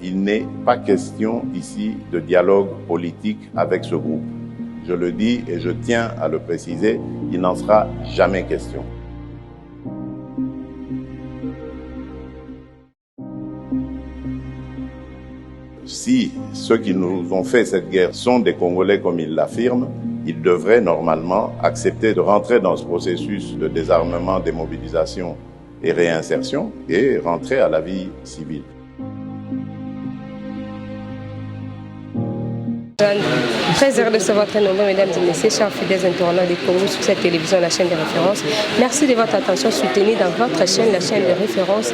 Il n'est pas question ici de dialogue politique avec ce groupe. Je le dis et je tiens à le préciser, il n'en sera jamais question. Si ceux qui nous ont fait cette guerre sont des Congolais comme ils l'affirment, ils devraient normalement accepter de rentrer dans ce processus de désarmement, démobilisation et réinsertion et rentrer à la vie civile. Très heureux de recevoir très nombreux, mesdames et messieurs, chers fidèles internautes du Congo sur cette télévision, la chaîne de référence. Merci de votre attention soutenue dans votre chaîne, la chaîne de référence.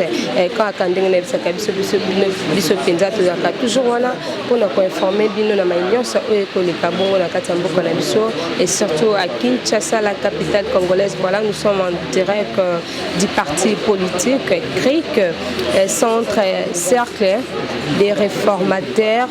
Quand Akandeng Nebsaka biso penza tozaka toujours wana pour nous informer bino na maïnyonso eko le kabongo na katambo na biso et surtout à Kinshasa, la capitale congolaise. Voilà, nous sommes en direct du parti politique CRIC, centre cercle des réformateurs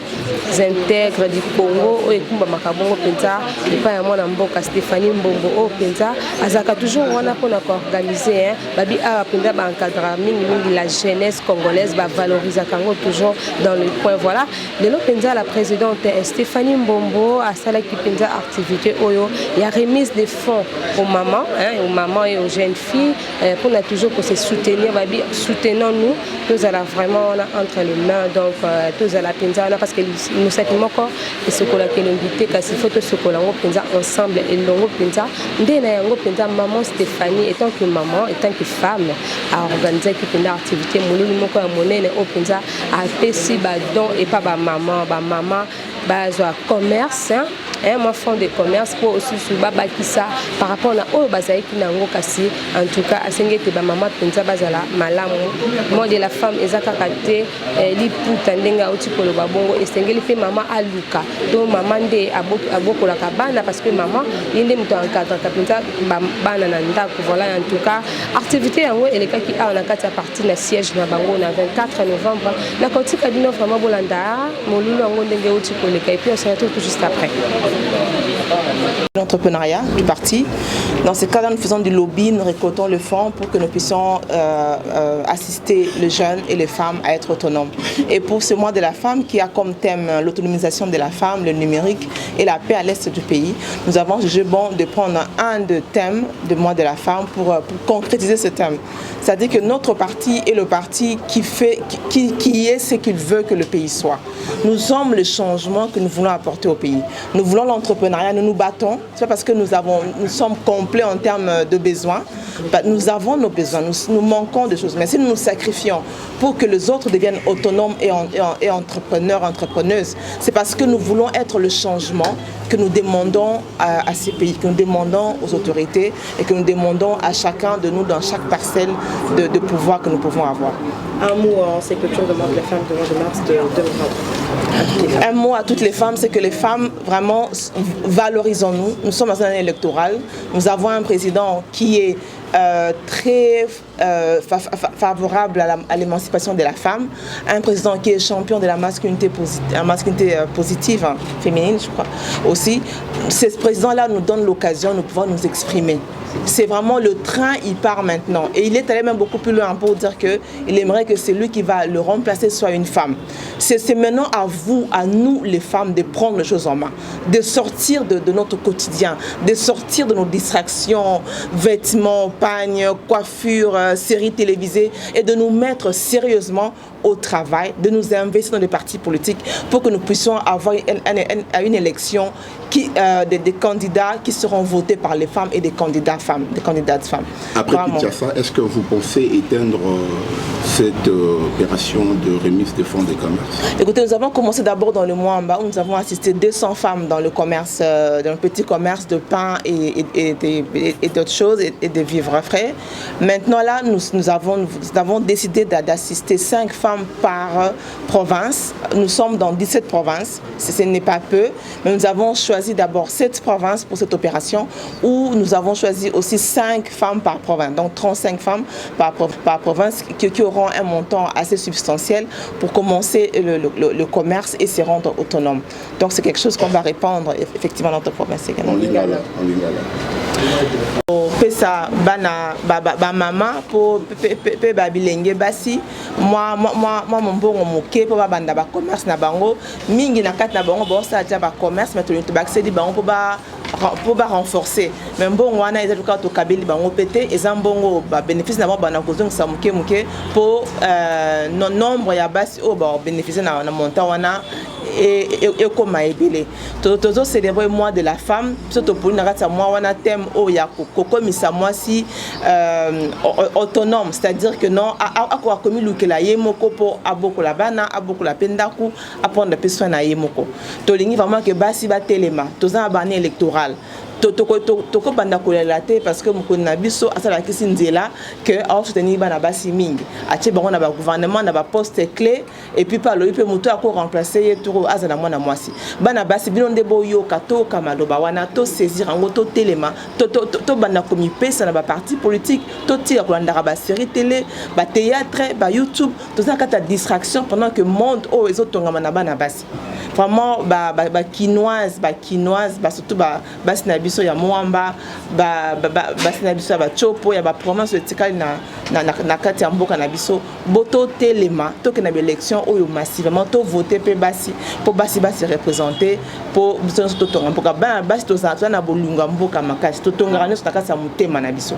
intègres du Congo et Kumba Makabongo Penza et pas moi na mboka Stéphanie Mbombo o Penza azaka toujours wana pour organiser babi a Penza ba encadrer mingi la jeunesse congolaise ba valoriser kango toujours dans le point. Voilà de l'autre Penza la présidente Stéphanie Mbombo a sala qui Penza activité oyo il y a remise des fonds aux mamans et aux jeunes filles pour na toujours pour se soutenir babi soutenons nous tous à la vraiment entre les mains donc tous à la Penza parce que nous certainement quoi et ce qu'on a invité kasi photo ce qu'on a Penza ensemble et longo Penza ndena yango Penza maman Stéphanie étant que maman étant que femme a organisé qui Penza activité molulu moko ya monene au Penza a pesi ba don et pas ba maman base commerce un fonds de commerce pour aussi suba bakisa par rapport à o bazaiki nango kasi en tout cas asengete ba maman Penza bazala malamu moi de la femme ezaka kate li puta ndenga uti ko loba bongo esengeli pe maman aluka to maman nde aboko la kabana parce que maman inde muto encadre Penza bana na ndako. Voilà en tout cas activité yango eleka ki a na kati ya partie na siège na bango na 24 novembre na kotika bino vraiment bolanda molulu yango ndenge uti ko leka et puis on se retrouve tout juste après. L'entrepreneuriat du parti. Dans ce cas-là, nous faisons du lobby, nous récoltons le fonds pour que nous puissions assister les jeunes et les femmes à être autonomes. Et pour ce mois de la femme qui a comme thème l'autonomisation de la femme, le numérique et la paix à l'est du pays, nous avons jugé bon de prendre un des thèmes du mois de la femme pour concrétiser ce thème. C'est-à-dire que notre parti est le parti qui est ce qu'il veut que le pays soit. Nous sommes le changement que nous voulons apporter au pays. Nous voulons l'entrepreneuriat, nous nous battons. C'est pas parce que nous sommes complets en termes de besoins. Nous avons nos besoins, nous manquons de choses. Mais si nous nous sacrifions pour que les autres deviennent autonomes et entrepreneurs, entrepreneuses, c'est parce que nous voulons être le changement que nous demandons à ces pays, que nous demandons aux autorités et que nous demandons à chacun de nous dans chaque parcelle de pouvoir que nous pouvons avoir. Un mot en cette culture de mois de la femme, de mois de mars 2020. Un mot à toutes les femmes, c'est que les femmes, vraiment, valorisons-nous. Nous sommes dans une année électorale. Nous avons un président qui est très favorable à l'émancipation de la femme, un président qui est champion de la masculinité positive, féminine, je crois, aussi. Ce président-là nous donne l'occasion de pouvoir nous exprimer. C'est vraiment le train, il part maintenant. Et il est allé même beaucoup plus loin pour dire qu'il aimerait que celui qui va le remplacer soit une femme. C'est maintenant à vous, à nous les femmes, de prendre les choses en main, de sortir de notre quotidien, de sortir de nos distractions, vêtements, pagnes, coiffures, séries télévisées et de nous mettre sérieusement au travail, de nous investir dans des partis politiques pour que nous puissions avoir une élection des candidats qui seront votés par les femmes et des candidates femmes. Après Kinshasa, est-ce que vous pensez éteindre cette opération de remise des fonds de commerce? Écoutez, nous avons commencé d'abord dans le mois en bas où nous avons assisté 200 femmes dans le commerce, dans le petit commerce de pain et d'autres choses et de vivres frais. Maintenant là, nous avons décidé d'assister 5 femmes par province. Nous sommes dans 17 provinces, ce n'est pas peu, mais nous avons choisi d'abord 7 provinces pour cette opération où nous avons choisi aussi 5 femmes par province, donc 35 femmes par province qui auront un montant assez substantiel pour commencer le commerce et se rendre autonomes. Donc c'est quelque chose qu'on va répandre effectivement dans notre province également. En Lingala. Pesa bana mama po pe babilenge basi moi mon bongo moke po banda ba commerce na bango mingi na kati na bango bo sa ja ba commerce mais to ba accéder bango po ba renforcer mais bongo wana eza luka to kabeli bango pété et zambongo ba bénéfice na ba na kozong sa moke po nombre ya basi o ba bénéficier na montant wana et comme ebele tozo célébrer mois de la femme surtout pour une rata mois wana thème o ya comme ça moi si autonome, c'est-à-dire que non a quoi comme lukela yemoko pour aboko la bana aboko la pendaku apprendre la personne na yemoko to lingi vraiment que basi ba telema toza abane électoral toko banda kolela te parce que moko na biso asala kisi nzela que a soutenir bana basi mingi atie bango na ba gouvernement na ba poste clé et puis par le peut moto a ko remplacer yeturo azana mwana mwasi bana basi bino ndebo yoka to kamaloba wana to saisir ngo to telema to banda komi pesa na ba parti politique to tira ko ndara ba série télé ba théâtre ba YouTube to za kata distraction pendant que monde o ezotonga na bana basi vraiment ba kinoise surtout ba biso ya mwamba ba na biso ya ba chopo ya ba province de tikali na kati ya mboka na biso boto telema to ke na élection oyo massivement to voter pe basi po basi représenter po biso to tonga mboka ba basi to za na bolunga mboka makasi to tonga na kati ya mutema na biso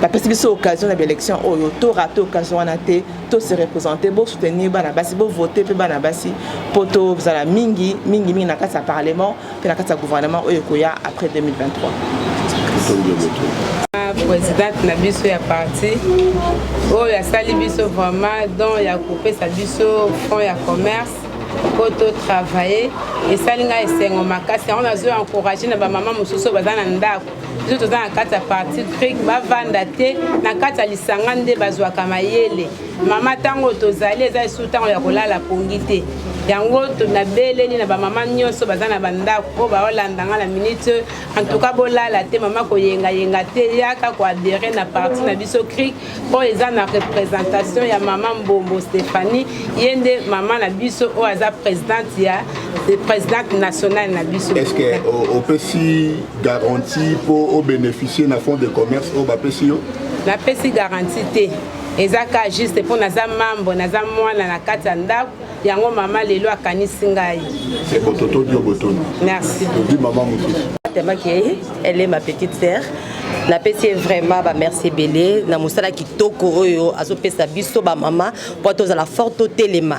ba pesi biso occasion na élection oyo to rater occasion wana te to se représenter bo soutenir bana basi bo voter pe bana basi po to za mingi na kati ya parlement pe na kati ya gouvernement oyo koya après 2023. Présidente na biso ya parti oyo asali biso vraiment donc ya couper sa biso fonds ya commerce pour travailler et salinga esengo makasi on a encourager na ba maman mususu bazana ndako biso toza na kati ya parti cric bavanda te na kati ya lisanga nde bazwaka mayele mama tango tozali eza esu tango ya kolala pongi te yango na beleli na ba mama nyonso bazana bandako po baolandanga na minute en tout cas bolala te mama koyenga te yaka ko adhérer na parti na biso cric po eza na représentation ya mama Mbombo Stéphanie yende mama na biso o aza présidente ya présidente nationale na biso. Est-ce que au pesi garantie pour bénéficier na fonds de commerce au bapesi yo la pesi garantie te ezaka juste pour naza mambo naza mwana na kati ya ndako yango mama lelo akanisi ngai. C'est Bototo Dio Botono. Merci. Je dis maman Moussi. Tellement elle est ma petite sœur. La pesi vraiment ba merci belé na musala kitoko oyo azopesa biso ba mama po toza la forte telema.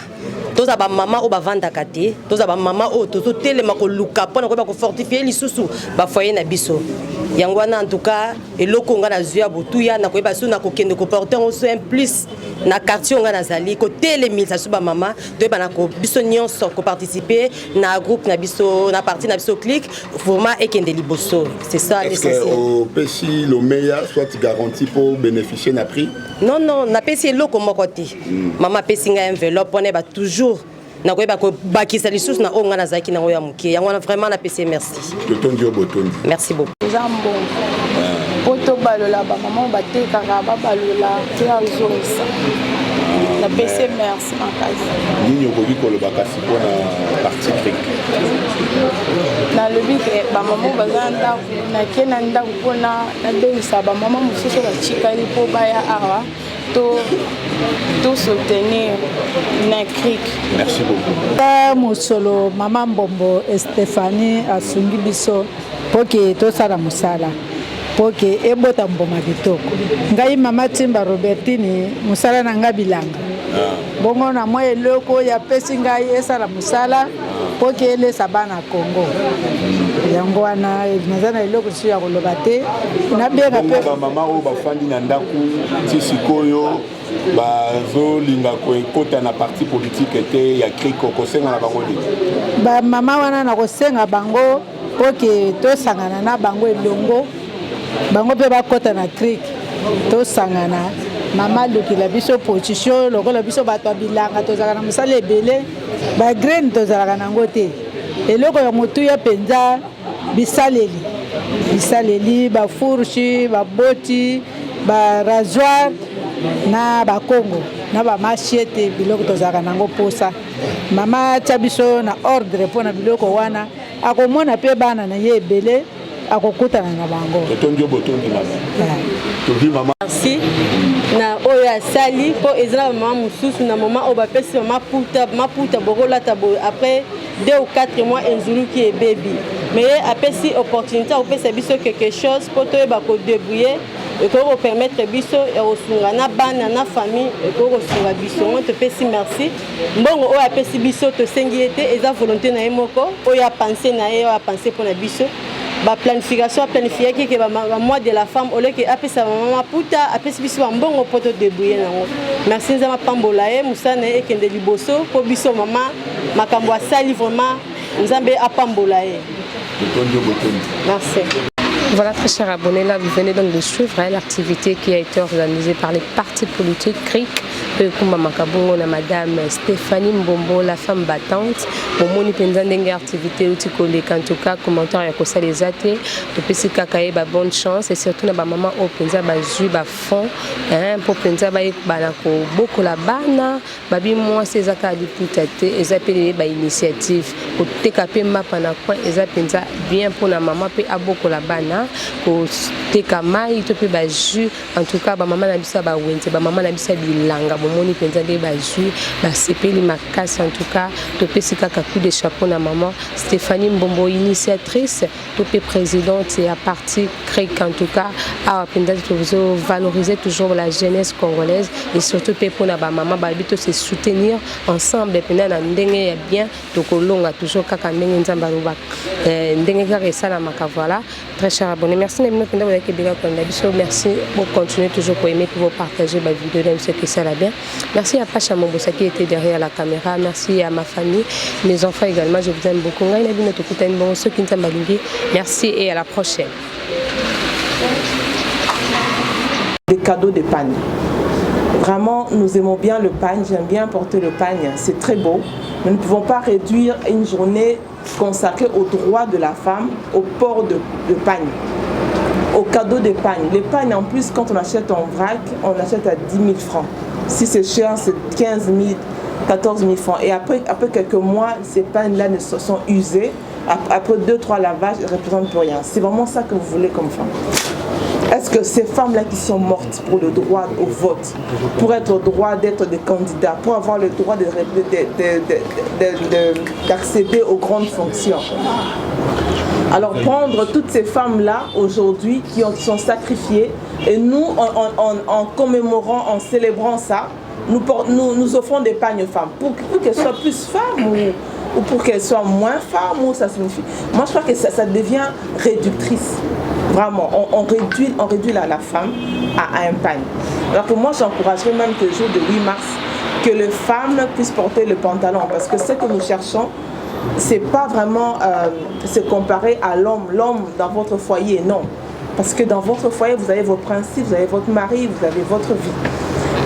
Toza ba mama o ba vanda kate, toza ba mama o tozo telema ko luka pona ko ba ko fortifier lisusu ba foyer na biso. Yango wana en tout cas eloko nga na zuya botuya na ko ba su na ko kende ko porter on un plus na quartier nga nazali ko telemi sa suba mama to ba na ko biso nyonso ko participer na groupe na biso na parti na biso clic vraiment ekende liboso. C'est ça l'essentiel. Est-ce que au pesi le meilleur soit garanti pour bénéficier na prix? Non na pesi eloko moko te. Mama pesi nga enveloppe on ba toujours na koyeba ko bakisa lisusu na onga na zaki na oya muke yango vraiment na pesi merci. Merci beaucoup. Zambo poto balola ba maman ba te kaka ba balola te azongisa na pesi merci makasi nini okoki koloba kasi pona parti cric na lobi ke ba maman baza ndako na kena ndako pona na bengisa ba maman mosusu ba chikali po baya awa to soutenir na cric. Merci beaucoup. Musolo Maman Mbombo Stéphanie asungi biso poki to sala musala pour que ebota mboma kitoko. Ngai mama Timba Robertine musala na ngabilanga. Bongo na moi eloko ya pesi ngai esala musala pour que ele sabana Congo. Yango wana nazana eloko su ya koloba te. Na benga pe mama o bafandi na ndaku tisikoyo bazolinga koekota na parti politique ete ya kriko kosenga na bango de. Ba mama wana na kosenga bango pour que to sangana na bango elongo. Bango pe bakota na creek to sangana mama lukila biso position lokola biso bato bilanga to zakana musale ebele ba grain to zakana ngote eloko ya motu ya penza bisaleli ba fourche ba boti ba rasoir na ba kongo na ba machete biloko to zakana ngo posa mama chabiso na ordre pona biloko wana akomona pe bana na ye ebele akokutana na bango merci na oya sali po ezala mama mususu na mama obapesi maputa bokolata boy après 2 ou 4 mois enzulu qui est baby mais apesi opportunité opesa biso quelque chose pour to ba ko débrouiller et ko permettre biso et osunga na bana na famille et ko osunga biso on te pesi merci mbongo oya pesi biso to sengi ete eza volonté na yemoko oya penser na ye oya penser pour na biso ba planification planifier que ba mois de la femme au lieu que apesa mama puta apesa biso mbongo poto débrouiller nango merci nzama pambola e musana e kende liboso po biso mama makambo asali vraiment nzambe apambola e. Merci. Voilà, très chers abonnés, là vous venez donc de suivre l'activité qui a été organisée par les partis politiques CRIC, Madame Stéphanie Mbombo, la femme battante, au moni pendant activité où tu connais en tout cas commentaire à quoi ça les a été, depuis ce kakaye bonne chance et surtout na maman au penza bazu ba fond, pour penza ba banako beaucoup la bana, babi moi ces accords du putate, ils appellent ba initiative pour TKP map na quoi ils appellent bien pour la maman pe a beaucoup la bana. Pour tekamai to pe ba jus en tout cas ba maman na bisa ba wente ba maman na bisa bilanga bomoni penza de ba jus ba sepeli makasi en tout cas to pe sika ka coup de chapeau na maman Stéphanie Mbombo initiatrice to pe présidente et à parti CRIC en tout cas a penza to valoriser toujours la jeunesse congolaise et surtout pe pour na ba maman ba bito se soutenir ensemble pendant na ndenge ya bien to kolonga toujours kaka ndenge nzamba ruba ndenge ka resala makavola. Très cher abonné, merci merci pour continuer toujours pour aimer, pour partager ma vidéo, même ce que ça va bien. Merci à Pacha Mombosa qui était derrière la caméra, merci à ma famille, mes enfants également, je vous aime beaucoup. Merci et à la prochaine. Des cadeaux de pagne. Vraiment, nous aimons bien le pagne, j'aime bien porter le pagne, c'est très beau. Nous ne pouvons pas réduire une journée consacrée aux droits de la femme, au port de pagne, au cadeau de pagne. Les pagnes, en plus, quand on achète en vrac, on achète à 10 000 francs. Si c'est cher, c'est 15 000, 14 000 francs. Et après quelques mois, ces pagnes-là sont usées. Après 2-3 lavages, elles ne représentent plus rien. C'est vraiment ça que vous voulez comme femme. Est-ce que ces femmes-là qui sont mortes pour le droit au vote, pour être au droit d'être des candidats, pour avoir le droit d'accéder aux grandes fonctions, alors prendre toutes ces femmes-là aujourd'hui qui sont sacrifiées et nous, en commémorant, en célébrant ça, nous offrons des pagnes aux femmes pour qu'elles soient plus femmes ou pour qu'elles soient moins femmes, ou ça signifie. Moi je crois que ça devient réductrice. Vraiment, on réduit la femme à un pagne. Alors que moi j'encouragerais même que le jour de 8 mars, que les femmes puissent porter le pantalon. Parce que ce que nous cherchons, c'est pas vraiment se comparer à l'homme dans votre foyer, non. Parce que dans votre foyer, vous avez vos principes, vous avez votre mari, vous avez votre vie.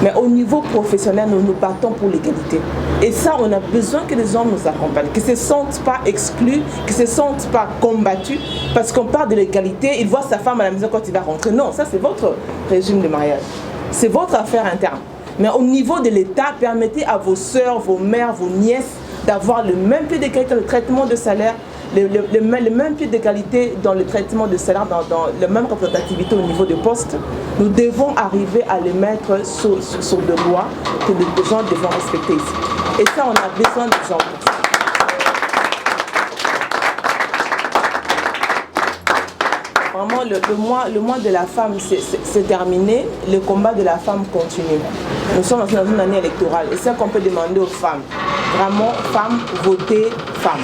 Mais au niveau professionnel, nous nous battons pour l'égalité. Et ça, on a besoin que les hommes nous accompagnent, qu'ils ne se sentent pas exclus, qu'ils ne se sentent pas combattus, parce qu'on parle de l'égalité, il voit sa femme à la maison quand il va rentrer. Non, ça c'est votre régime de mariage. C'est votre affaire interne. Mais au niveau de l'État, permettez à vos sœurs, vos mères, vos nièces d'avoir le même pied d'égalité dans le traitement de salaire, le même pied d'égalité dans le traitement de salaire, dans la même représentativité au niveau des postes. Nous devons arriver à les mettre sur des lois que les gens devront respecter ici. Et ça, on a besoin des gens. vraiment le mois de la femme c'est terminé, le combat de la femme continue. Nous sommes dans une année électorale et c'est ce qu'on peut demander aux femmes. Vraiment, femmes, votez femmes.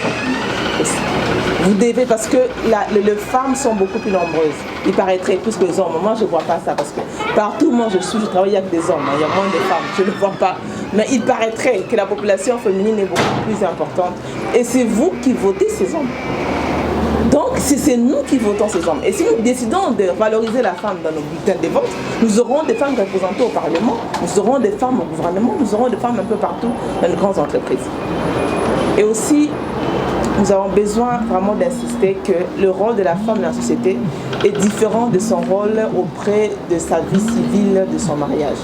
Vous devez, parce que les femmes sont beaucoup plus nombreuses. Il paraîtrait plus que les hommes. Moi, je ne vois pas ça parce que partout où moi je travaille avec des hommes. Il y a moins de femmes, je ne le vois pas. Mais il paraîtrait que la population féminine est beaucoup plus importante. Et c'est vous qui votez ces hommes. Donc, c'est nous qui votons ces hommes. Et si nous décidons de valoriser la femme dans nos bulletins de vote, nous aurons des femmes représentées au Parlement, nous aurons des femmes au gouvernement, nous aurons des femmes un peu partout dans les grandes entreprises. Et aussi, nous avons besoin vraiment d'insister que le rôle de la femme dans la société est différent de son rôle auprès de sa vie civile, de son mariage.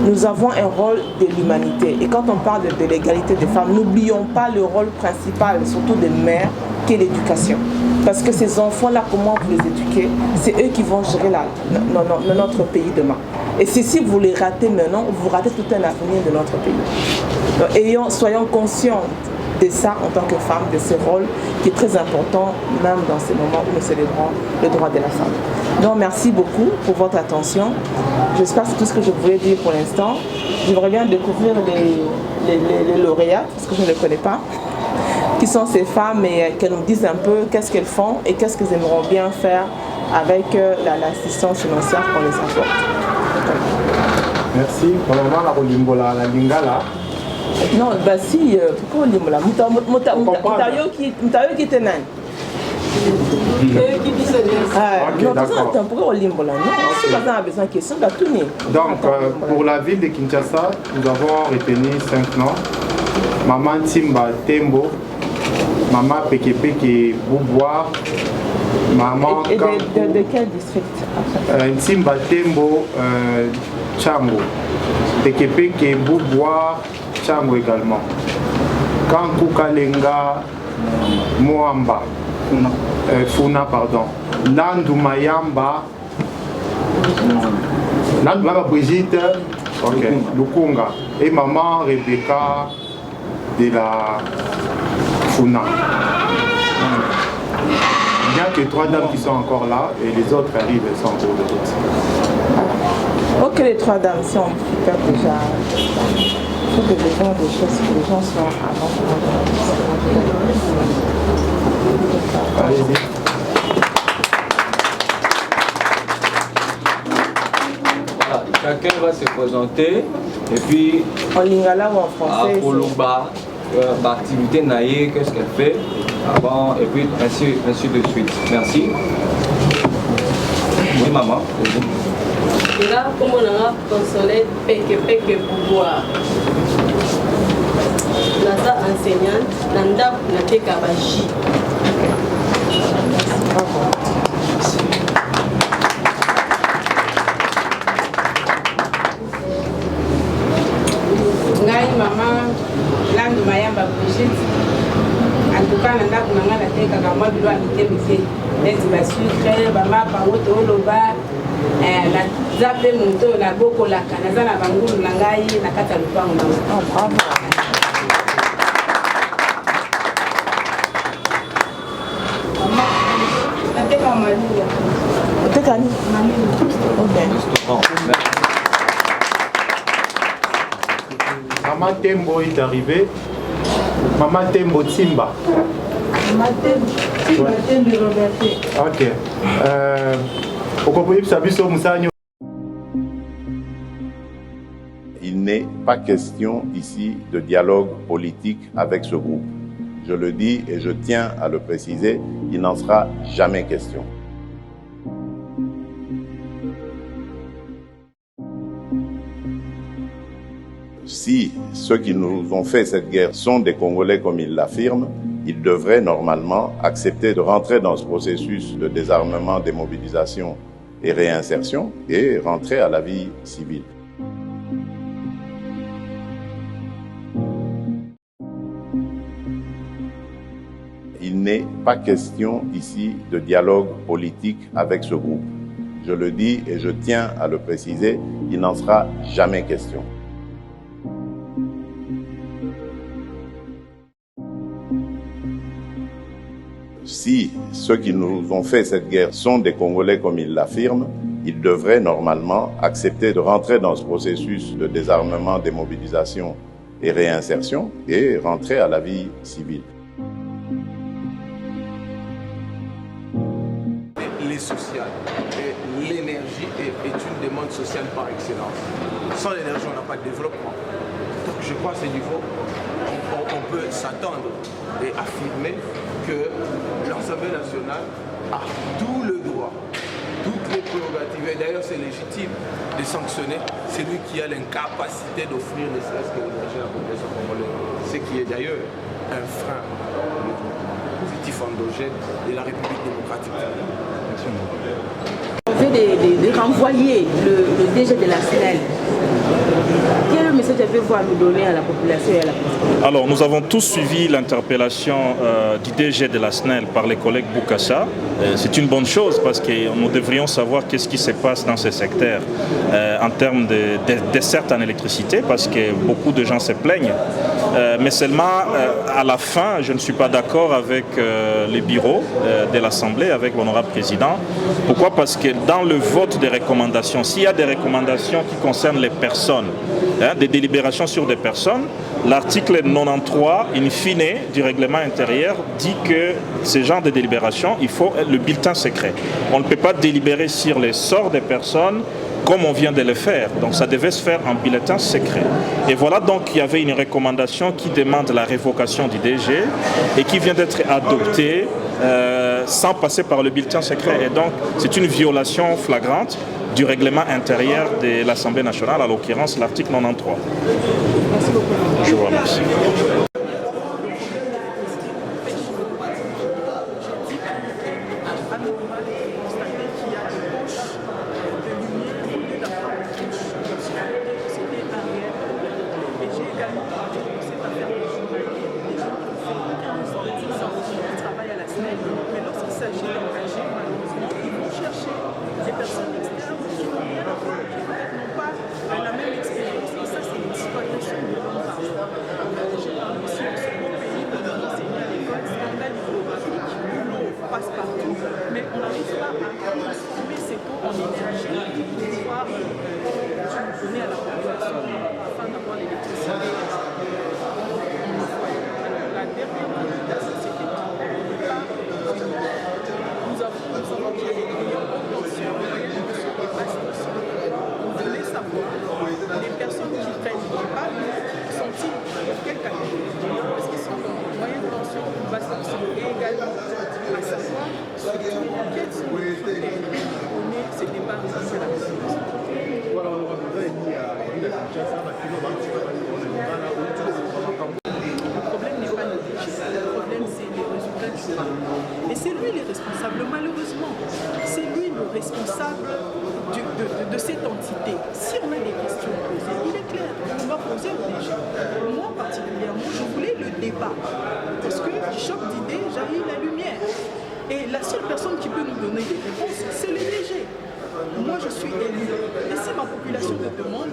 Nous avons un rôle de l'humanité. Et quand on parle de l'égalité des femmes, n'oublions pas le rôle principal, surtout des mères, qui est l'éducation. Parce que ces enfants-là, comment vous les éduquez? C'est eux qui vont gérer notre pays demain. Et si vous les ratez maintenant, vous ratez tout un avenir de notre pays. Donc, soyons conscients de ça en tant que femme, de ce rôle qui est très important, même dans ces moments où nous célébrons le droit de la femme. Donc merci beaucoup pour votre attention. J'espère que c'est tout ce que je voulais dire pour l'instant. J'aimerais bien découvrir les lauréats, parce que je ne les connais pas, qui sont ces femmes et qu'elles nous disent un peu qu'est-ce qu'elles font et qu'est-ce qu'elles aimeraient bien faire avec l'assistance financière qu'on les apporte. Merci. La lingala. Non, bah si, pourquoi on dit là? Mutayo qui était nan. Non, pourquoi on dit là? Non, si quelqu'un a besoin de questions, on va tout nier. Donc, pour la ville de Kinshasa, nous avons retenu 5 noms. Maman Timba Tembo, Maman Pekepeke Bouboire, Maman... Et de quel district? Timba Tembo, Tchango. Pekepeke Bouboire, Tchango également. Kankou Kalenga Moamba. Funa, pardon. Landou Mayamba. Landou Mayamba Brigitte. Ok. Lukunga. Et maman Rebecca de la Funa. Il n'y a que 3 dames qui sont encore là et les autres arrivent, elles sont en cours de route. Ok, les 3 dames, si on peut faire déjà. Il faut que les gens soient avant. Allez-y. Voilà, chacun va se présenter et puis en lingala ou en français. Pour l'activité naïe, qu'est-ce qu'elle fait avant et puis ainsi de suite. Merci. Oui maman. Là, comme on a consolé peke pour boire. Naza enseignante, nanda na teka baji. Ngai maman Landou Mayamba Brigitte. En tout cas, nanda kunanga na teka kama bilo amite mise. Neti ba sucre, ba mapa woto loba. Na zape moto na boko la kanaza na bangulu na ngai na kata lupango na. Oh bravo. Maman Tembo est arrivée. Maman Tembo Timba. Maman Timba Tembo Roberté. Ok. Il n'est pas question ici de dialogue politique avec ce groupe. Je le dis et je tiens à le préciser, il n'en sera jamais question. Si ceux qui nous ont fait cette guerre sont des Congolais comme ils l'affirment, ils devraient normalement accepter de rentrer dans ce processus de désarmement, démobilisation et réinsertion et rentrer à la vie civile. Il n'est pas question ici de dialogue politique avec ce groupe. Je le dis et je tiens à le préciser, il n'en sera jamais question. Si ceux qui nous ont fait cette guerre sont des Congolais comme ils l'affirment, ils devraient normalement accepter de rentrer dans ce processus de désarmement, démobilisation et réinsertion et rentrer à la vie civile. Les sociales, l'énergie est une demande sociale par excellence. Sans l'énergie, on n'a pas de développement. Donc je crois que c'est du faux. On peut s'attendre et affirmer que l'Assemblée nationale a tout le droit, toutes les prérogatives, et d'ailleurs c'est légitime de sanctionner celui qui a l'incapacité d'offrir ne serait-ce que l'énergie à la population congolaise, ce qui est d'ailleurs un frein positif endogène de la République démocratique. On veut de renvoyer le DG de la SNEL. Quel est le message que vous pouvez nous donner à la population et à la presse? Alors, nous avons tous suivi l'interpellation du DG de la SNEL par les collègues Boukassa. C'est une bonne chose parce que nous devrions savoir qu'est-ce qui se passe dans ce secteur en termes de desserte en électricité, parce que beaucoup de gens se plaignent. Mais seulement, à la fin, je ne suis pas d'accord avec les bureaux de l'Assemblée, avec l'honorable président. Pourquoi? Parce que dans le vote des recommandations, s'il y a des recommandations qui concernent les personnes, des délibérations sur des personnes, l'article 93, in fine, du règlement intérieur dit que ce genre de délibération, il faut le bulletin secret. On ne peut pas délibérer sur les sorts des personnes comme on vient de le faire. Donc ça devait se faire en bulletin secret. Et voilà, donc il y avait une recommandation qui demande la révocation du DG et qui vient d'être adoptée sans passer par le bulletin secret. Et donc c'est une violation flagrante du règlement intérieur de l'Assemblée nationale, à l'occurrence l'article 93. Merci beaucoup. Je vous remercie. Et c'est lui le responsable, malheureusement. C'est lui le responsable de cette entité. Si on a des questions à poser, il est clair, on va poser au DG. Moi particulièrement, je voulais le débat. Parce que du choc d'idées, j'arrive la lumière. Et la seule personne qui peut nous donner des réponses, c'est le DG. Moi, je suis élu. Et si ma population me demande,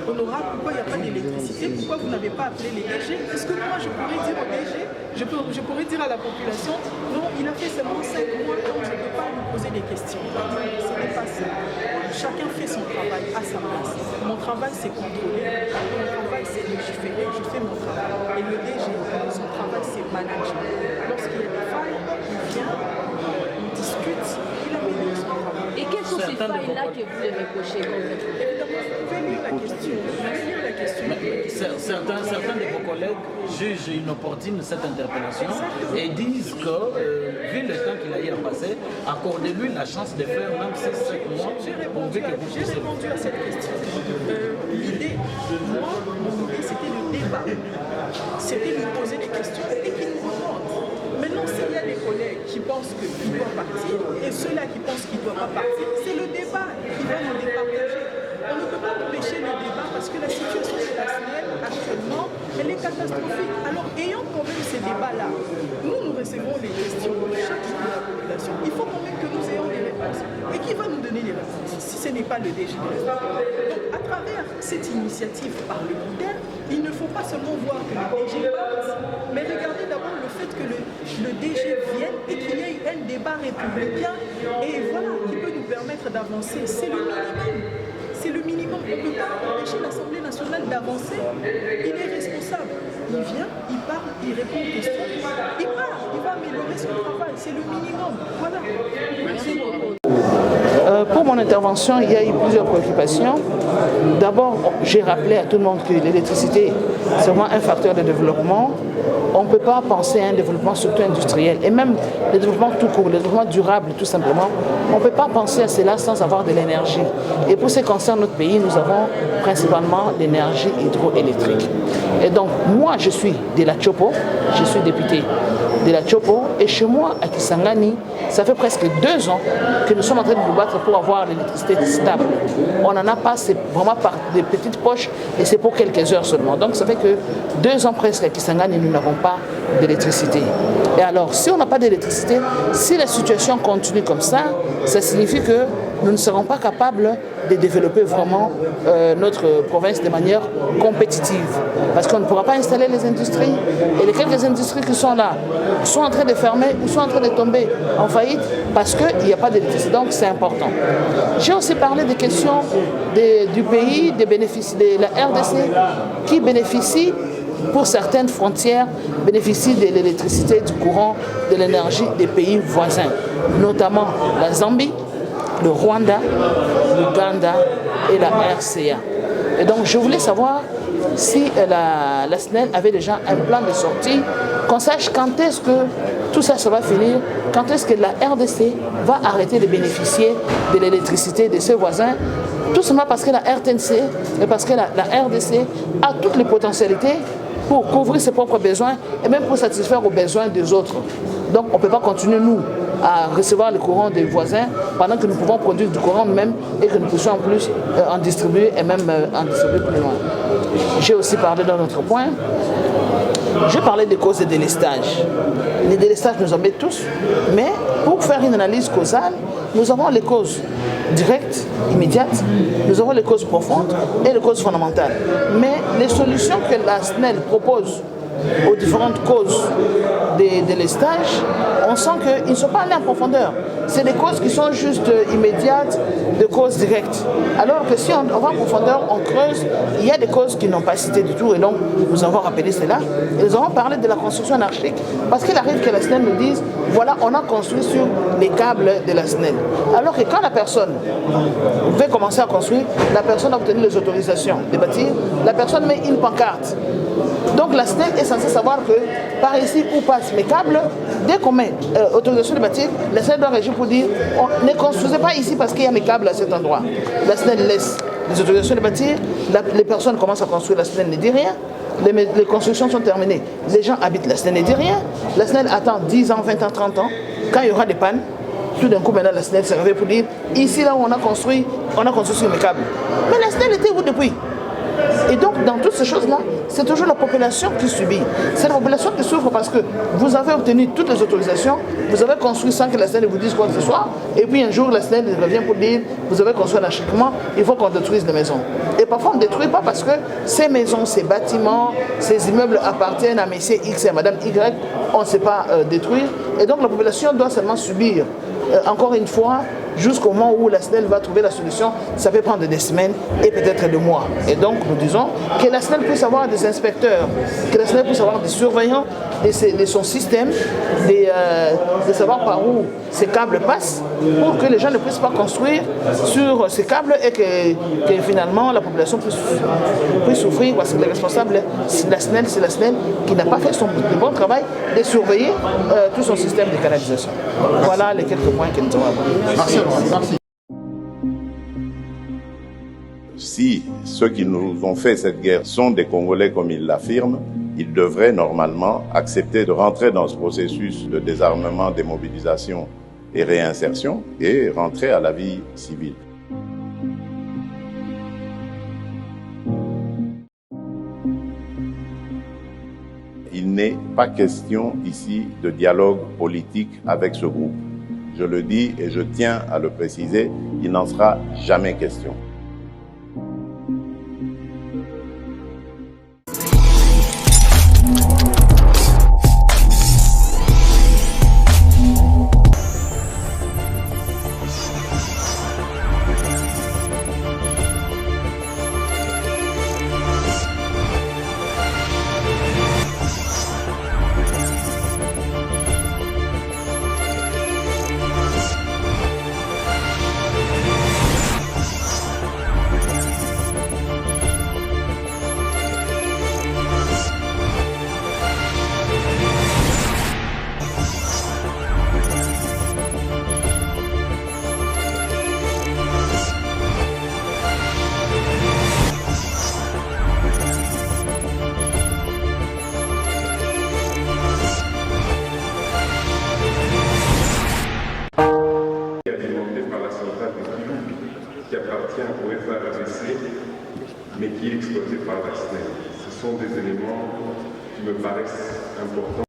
honorable, pourquoi il n'y a pas d'électricité, pourquoi vous n'avez pas appelé les DG, est-ce que moi, je pourrais dire au DG, je pourrais dire à la population, non, il a fait seulement 5 mois, donc je ne peux pas lui poser des questions. Ce n'est pas ça. Chacun fait son travail à sa place. Mon travail, c'est contrôler. Mon travail, c'est légiférer. Je fais mon travail. Et le DG, son travail, c'est manager. Lorsqu'il y a des failles, il vient, on discute, il améliore son travail. Et quelles sont ces failles-là que vous les reprochez concrètement? Certains de vos collègues jugent inopportune cette interpellation et disent que, vu le temps qu'il a eu à passer, accordez-lui la chance de faire même 6-7 mois pourvu que vous puissiez. J'ai répondu à cette question. L'idée, moi, mon idée, c'était le débat. C'était lui poser des questions et qu'il nous remonte. Maintenant, s'il y a des collègues qui pensent qu'il doit partir et ceux-là qui pensent qu'il ne doit pas partir, c'est le débat qui va nous départager. On ne peut pas empêcher le débat parce que la situation de la SNEL actuellement, elle est catastrophique. Alors, ayant quand même ces débats-là, nous recevons les questions chaque jour de la population. Il faut quand même que nous ayons des réponses. Et qui va nous donner les réponses? Si ce n'est n'est pas le DG de la SNEL. Donc, à travers cette initiative parlementaire, il ne faut pas seulement voir que le DG parte, mais regarder d'abord le fait que le DG vienne et qu'il y ait un débat républicain et voilà, qui peut nous permettre d'avancer. C'est le minimum. C'est le minimum. On ne peut pas empêcher l'Assemblée nationale d'avancer. Il est responsable. Il vient, il parle, il répond aux questions, il part, il va améliorer son travail. C'est le minimum. Voilà. Merci beaucoup. Pour mon intervention, il y a eu plusieurs préoccupations. D'abord, j'ai rappelé à tout le monde que l'électricité, c'est vraiment un facteur de développement. On ne peut pas penser à un développement surtout industriel et même le développement tout court, le développement durable tout simplement. On ne peut pas penser à cela sans avoir de l'énergie. Et pour ce qui concerne notre pays, nous avons principalement l'énergie hydroélectrique. Et donc, moi, je suis de la Chopo, je suis député de la Chopo, et chez moi, à Kisangani, ça fait presque 2 ans que nous sommes en train de nous battre pour avoir l'électricité stable. On n'en a pas, c'est vraiment par des petites poches, et c'est pour quelques heures seulement. Donc ça fait que 2 ans presque à Kisangani, nous n'avons pas d'électricité. Et alors, si on n'a pas d'électricité, si la situation continue comme ça signifie que nous ne serons pas capables de développer vraiment notre province de manière compétitive. Parce qu'on ne pourra pas installer les industries. Et les quelques industries qui sont là sont en train de fermer ou sont en train de tomber en faillite parce qu'il n'y a pas d'électricité. Donc c'est important. J'ai aussi parlé des questions du pays, des bénéfices de la RDC qui bénéficie pour certaines frontières, bénéficient de l'électricité, du courant, de l'énergie des pays voisins, notamment la Zambie, le Rwanda, l'Ouganda et la RCA. Et donc je voulais savoir si la SNEL avait déjà un plan de sortie, qu'on sache quand est-ce que tout ça va finir, quand est-ce que la RDC va arrêter de bénéficier de l'électricité de ses voisins, tout simplement parce que la RTNC et parce que la RDC a toutes les potentialités pour couvrir ses propres besoins et même pour satisfaire aux besoins des autres. Donc on ne peut pas continuer, nous, à recevoir le courant des voisins pendant que nous pouvons produire du courant nous-mêmes et que nous puissions en plus en distribuer et même en distribuer plus loin. J'ai aussi parlé d'un autre point. J'ai parlé des causes des délestages. Les délestages nous embêtent tous, mais pour faire une analyse causale, nous avons les causes directes, immédiates, nous avons les causes profondes et les causes fondamentales. Mais les solutions que la SNEL propose aux différentes causes des délestages, on sent qu'ils ne sont pas allés en profondeur. C'est des causes qui sont juste immédiates, des causes directes. Alors que si on va en profondeur, on creuse, il y a des causes qui n'ont pas cité du tout, et donc nous avons rappelé cela. Et nous avons parlé de la construction anarchique, parce qu'il arrive que la SNEL nous dise, voilà, on a construit sur les câbles de la SNEL. Alors que quand la personne veut commencer à construire, la personne a obtenu les autorisations de bâtir, la personne met une pancarte. Donc la SNEL est censée savoir que par ici où passent mes câbles, dès qu'on met autorisation de bâtir, la SNEL doit réagir pour dire ne construisez pas ici parce qu'il y a mes câbles à cet endroit. La SNEL laisse les autorisations de bâtir, les personnes commencent à construire, la SNEL ne dit rien, les constructions sont terminées, les gens habitent, la SNEL ne dit rien, la SNEL attend 10 ans, 20 ans, 30 ans, quand il y aura des pannes, tout d'un coup maintenant la SNEL s'est réveillée pour dire ici là où on a construit sur mes câbles. Mais la SNEL était où depuis ? Et donc, dans toutes ces choses-là, c'est toujours la population qui subit. C'est la population qui souffre parce que vous avez obtenu toutes les autorisations, vous avez construit sans que la SNEL vous dise quoi que ce soit, et puis un jour, la SNEL revient pour dire, vous avez construit anarchiquement, il faut qu'on détruise les maisons. Et parfois, on ne détruit pas parce que ces maisons, ces bâtiments, ces immeubles appartiennent à messieurs X et à madame Y, on ne sait pas détruire. Et donc, la population doit seulement subir. Encore une fois, jusqu'au moment où la SNEL va trouver la solution, ça peut prendre des semaines et peut-être des mois. Et donc, nous disons que la SNEL puisse avoir des inspecteurs, que la SNEL puisse avoir des surveillants de son système, de savoir par où ces câbles passent, pour que les gens ne puissent pas construire sur ces câbles et que finalement la population puisse souffrir, parce que les responsables, c'est la SNEL qui n'a pas fait son bon travail de surveiller tout son système de canalisation. Voilà les quelques points que nous avons abordés. Merci. Si ceux qui nous ont fait cette guerre sont des Congolais comme ils l'affirment, ils devraient normalement accepter de rentrer dans ce processus de désarmement, démobilisation et réinsertion et rentrer à la vie civile. Il n'est pas question ici de dialogue politique avec ce groupe. Je le dis et je tiens à le préciser, il n'en sera jamais question. Qui appartient au FARDC, mais qui est exploité par la SNEL. Ce sont des éléments qui me paraissent importants.